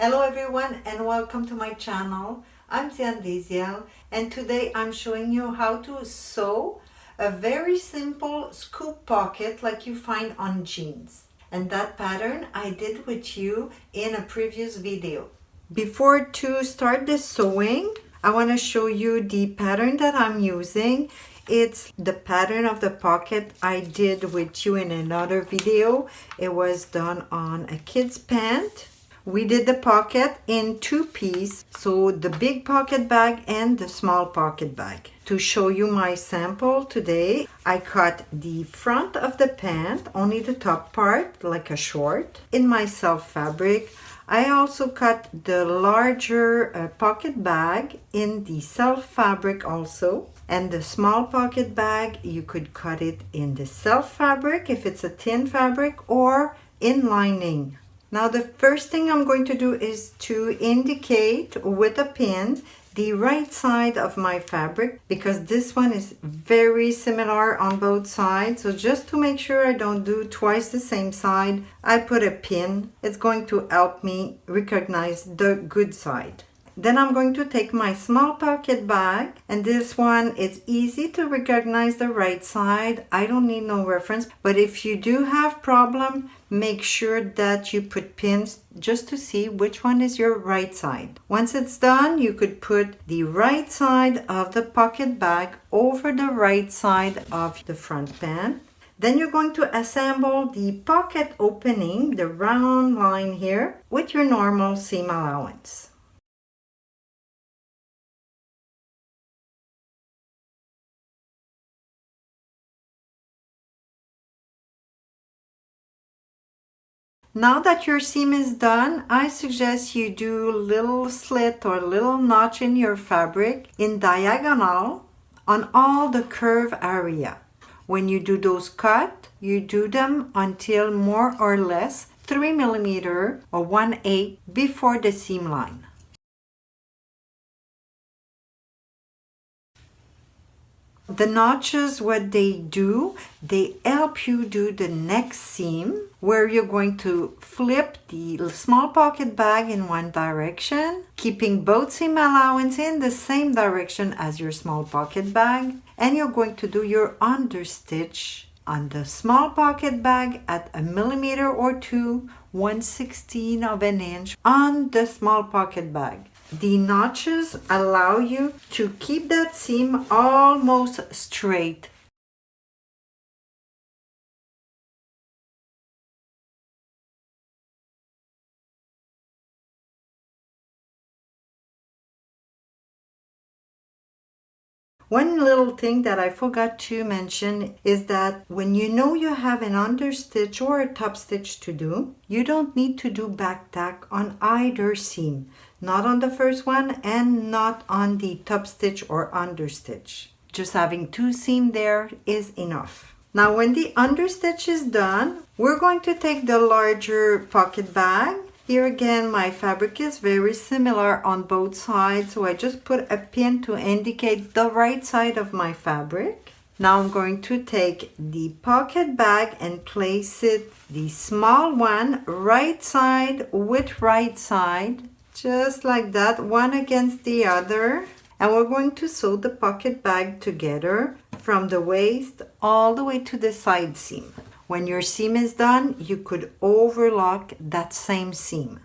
Hello everyone and welcome to my channel. I'm Deziel and today I'm showing you how to sew a very simple scoop pocket like you find on jeans. And that pattern I did with you in a previous video. Before to start the sewing, I want to show you the pattern that I'm using. It's the pattern of the pocket I did with you in another video. It was done on a kid's pant. We did the pocket in two pieces, so the big pocket bag and the small pocket bag. To show you my sample today, I cut the front of the pant, only the top part, like a short, in my self fabric. I also cut the larger pocket bag in the self fabric also. And the small pocket bag, you could cut it in the self fabric if it's a thin fabric or in lining. Now the first thing I'm going to do is to indicate with a pin the right side of my fabric because this one is very similar on both sides. So just to make sure I don't do twice the same side, I put a pin. It's going to help me recognize the good side. Then I'm going to take my small pocket bag, and this one it's easy to recognize the right side. I don't need no reference, but if you do have problem, make sure that you put pins just to see which one is your right side. Once it's done, you could put the right side of the pocket bag over the right side of the front pant. Then you're going to assemble the pocket opening, the round line here, with your normal seam allowance. Now that your seam is done, I suggest you do a little slit or a little notch in your fabric in diagonal on all the curve area. When you do those cut, you do them until more or less 3 millimeter or 1/8 before the seam line. The notches, what they help you do the next seam where you're going to flip the small pocket bag in one direction, keeping both seam allowance in the same direction as your small pocket bag, and you're going to do your understitch on the small pocket bag at 1 millimeter or 2, 1/16 of an inch on the small pocket bag. The notches allow you to keep that seam almost straight. One little thing that I forgot to mention is that when you know you have an understitch or a top stitch to do, you don't need to do back tack on either seam. Not on the first one and not on the top stitch or understitch. Just having two seams there is enough. Now when the understitch is done, we're going to take the larger pocket bag. Here again, my fabric is very similar on both sides, so I just put a pin to indicate the right side of my fabric. Now I'm going to take the pocket bag and place it, the small one, right side with right side, just like that, one against the other. And we're going to sew the pocket bag together from the waist all the way to the side seam. When your seam is done, you could overlock that same seam.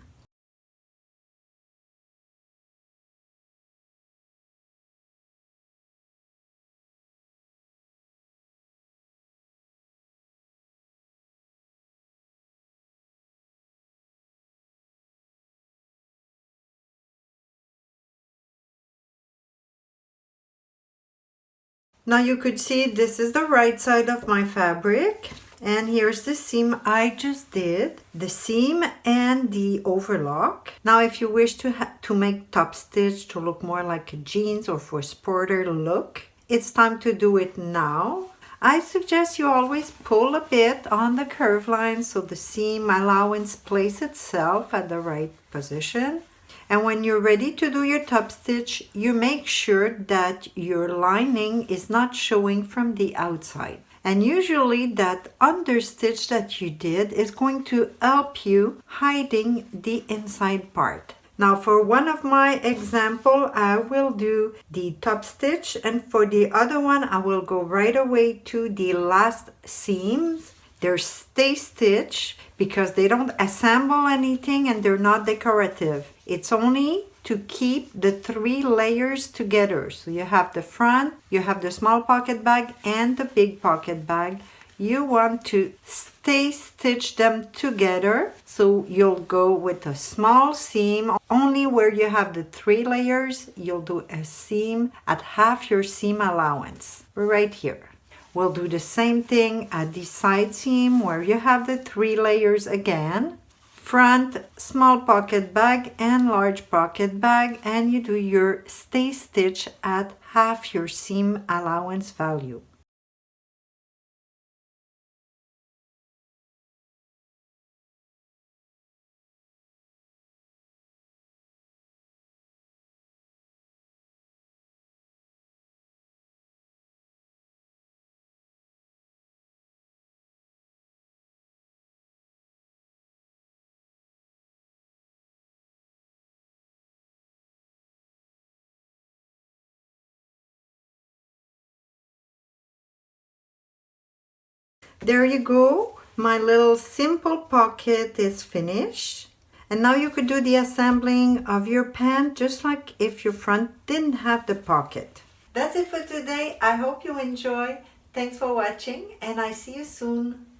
Now you could see this is the right side of my fabric. And here's the seam I just did, the seam and the overlock. Now if you wish to make top stitch to look more like a jeans or for sporter look, it's time to do it now. I suggest you always pull a bit on the curve line so the seam allowance places itself at the right position. And when you're ready to do your top stitch, you make sure that your lining is not showing from the outside. And usually that understitch that you did is going to help you hiding the inside part. Now for one of my example, I will do the top stitch, and for the other one, I will go right away to the last seams. They're stay stitch because they don't assemble anything and they're not decorative. It's only to keep the 3 layers together. So you have the front, you have the small pocket bag and the big pocket bag. You want to stay stitch them together. So you'll go with a small seam only where you have the 3 layers. You'll do a seam at half your seam allowance right here. We'll do the same thing at the side seam where you have the 3 layers again. Front, small pocket bag and large pocket bag, and you do your stay stitch at half your seam allowance value. There you go. My little simple pocket is finished. And now you could do the assembling of your pant just like if your front didn't have the pocket. That's it for today. I hope you enjoy. Thanks for watching and I see you soon.